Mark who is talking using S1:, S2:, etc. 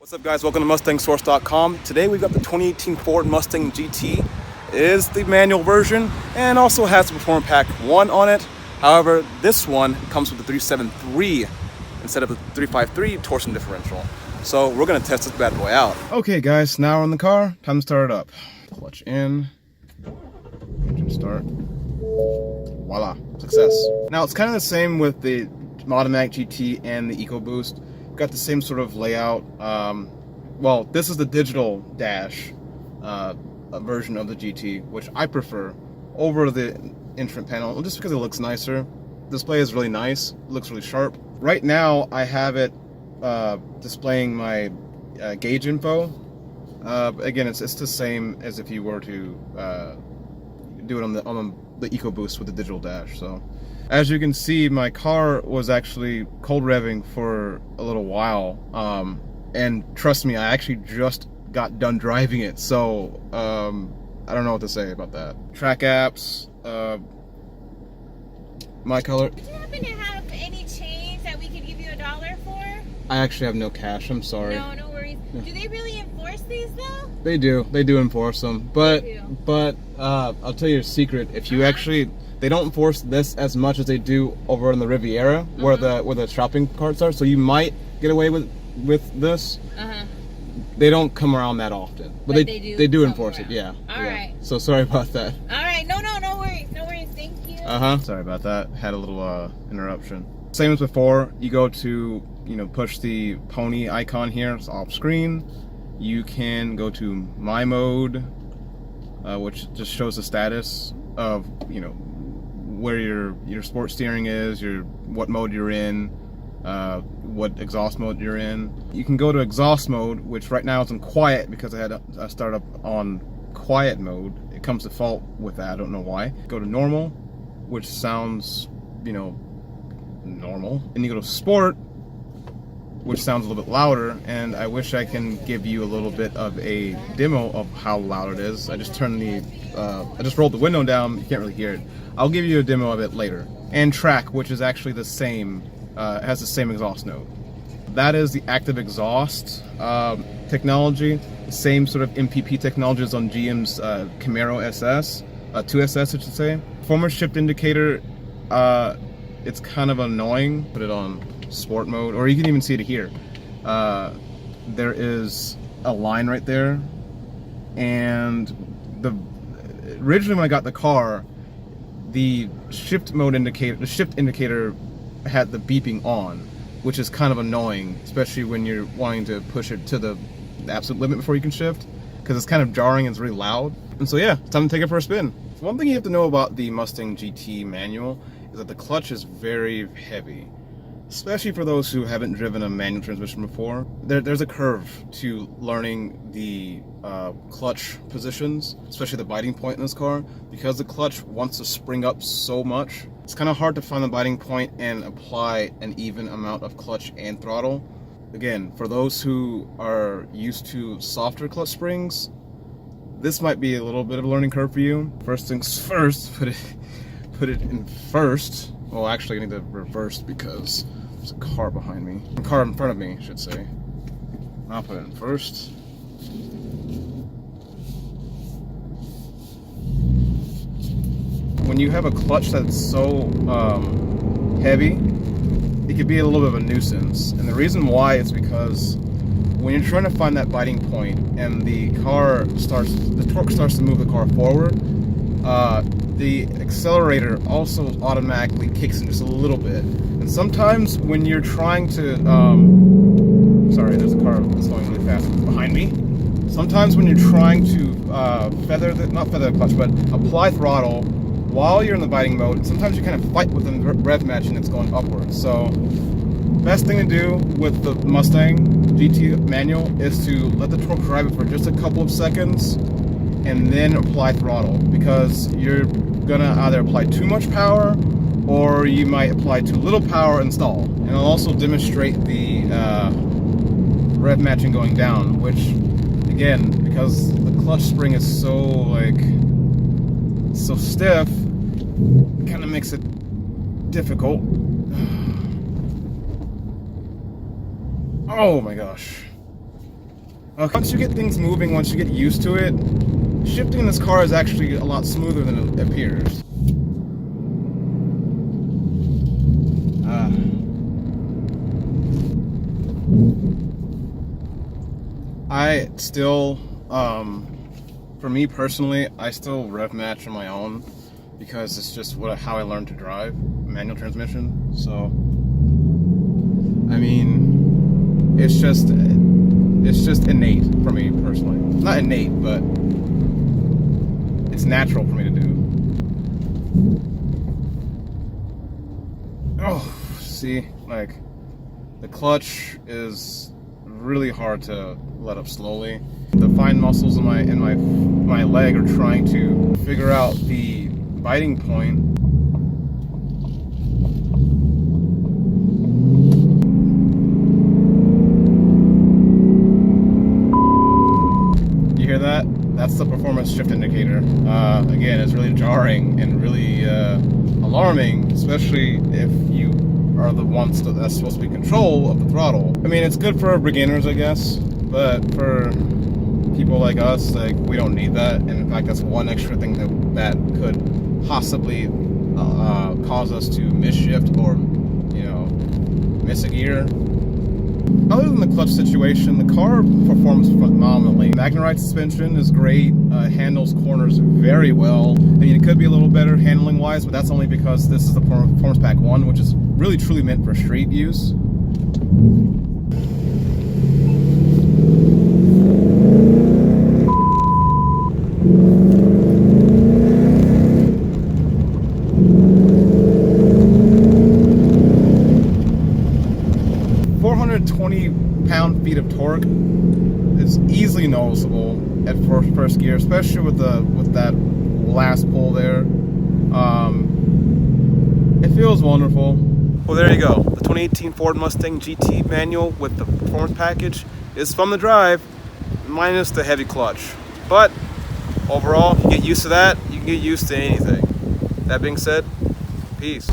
S1: What's up guys, welcome to MustangSource.com. Today we've got the 2018 Ford Mustang GT. It is the manual version and also has the Performance Pack 1 on it. However, this one comes with the 373 instead of the 353 torsion differential. So we're going to test this bad boy out. Okay guys, now we're in the car, time to start it up. Clutch in, engine start, voila, success. Now it's kind of the same with the Automatic GT and the EcoBoost. Got the same sort of layout. Well, this is the digital dash version of the GT, which I prefer over the instrument panel, just because it looks nicer. Display is really nice, it looks really sharp. Right now, I have it displaying my gauge info. Again, it's the same as if you were to do it on the EcoBoost with the digital dash. So, as you can see, my car was actually cold revving for a little while, and trust me, I actually just got done driving it, so I don't know what to say about that. Track apps, my color.
S2: Do you happen to have any change that we could give you $1 for?
S1: I actually have no cash, I'm sorry.
S2: No worries. Yeah. Do they really enforce these though?
S1: They do enforce them, but I'll tell you a secret. If you actually, they don't enforce this as much as they do over in the Riviera, where the shopping carts are. So you might get away with this. They don't come around that often, but they do enforce it. Yeah.
S2: All right.
S1: So sorry about that.
S2: All right. No worries. Thank you.
S1: Sorry about that. Had a little interruption. Same as before. You go to push the pony icon here. It's off screen. You can go to my mode, which just shows the status of where your sports steering is, what mode you're in, what exhaust mode you're in. You can go to exhaust mode, which right now is in quiet because I had to start up on quiet mode. It comes default with that, I don't know why. Go to normal, which sounds, normal. And you go to sport, which sounds a little bit louder, and I wish I can give you a little bit of a demo of how loud it is. I just turned I just rolled the window down, you can't really hear it. I'll give you a demo of it later. And track, which is actually the same, has the same exhaust node. That is the active exhaust technology, the same sort of MPP technology as on GM's Camaro SS, 2SS I should say. Performance shift indicator, it's kind of annoying. Put it on sport mode, or you can even see it here. There is a line right there, and originally when I got the car, the shift indicator had the beeping on, which is kind of annoying, especially when you're wanting to push it to the absolute limit before you can shift, because it's kind of jarring and it's really loud. And so yeah, it's time to take it for a spin. So one thing you have to know about the Mustang GT manual is that the clutch is very heavy, especially for those who haven't driven a manual transmission before. There's a curve to learning the clutch positions, especially the biting point in this car, because the clutch wants to spring up so much. It's kind of hard to find the biting point and apply an even amount of clutch and throttle. Again, for those who are used to softer clutch springs, this might be a little bit of a learning curve for you. First things first, put it in first. Well, actually, I need to reverse because there's a car behind me. A car in front of me, I should say. I'll put it in first. When you have a clutch that's so heavy, it could be a little bit of a nuisance. And the reason why is because when you're trying to find that biting point and the torque starts to move the car forward, the accelerator also automatically kicks in just a little bit. And sometimes when you're trying to, sorry, there's a car that's going really fast behind me. Sometimes when you're trying to not feather the clutch, but apply throttle while you're in the biting mode, sometimes you kind of fight with the rev matching that's going upwards. So, best thing to do with the Mustang GT manual is to let the torque drive it for just a couple of seconds and then apply throttle, because you're gonna either apply too much power or you might apply too little power and stall. And I'll also demonstrate the rev matching going down, which again, because the clutch spring is so stiff, it kind of makes it difficult. Oh my gosh. Once you get things moving, once you get used to it, shifting in this car is actually a lot smoother than it appears. I still, for me personally, I still rev match on my own because it's just how I learned to drive, manual transmission. So, I mean, it's just innate for me personally. Not innate, but it's natural for me to do. Oh, see, like the clutch is really hard to let up slowly. The fine muscles in my leg are trying to figure out the biting point. You hear that? That's the performance shift indicator. Again, it's really jarring and really alarming, especially if you are the ones that's supposed to be in control of the throttle. I mean, it's good for beginners, I guess, but for people like us, like, we don't need that. And in fact, that's one extra thing that could possibly cause us to miss shift or, you know, miss a gear. Other than the clutch situation, the car performs phenomenally. Magnerite suspension is great, handles corners very well. I mean, it could be a little better handling wise, but that's only because this is the Performance Pack 1, which is really truly meant for street use. Pound-feet of torque is easily noticeable at first gear, especially with that last pull there. It feels wonderful. Well, there you go. The 2018 Ford Mustang GT manual with the performance package is fun to drive, minus the heavy clutch. But overall, you get used to that, you can get used to anything. That being said, peace.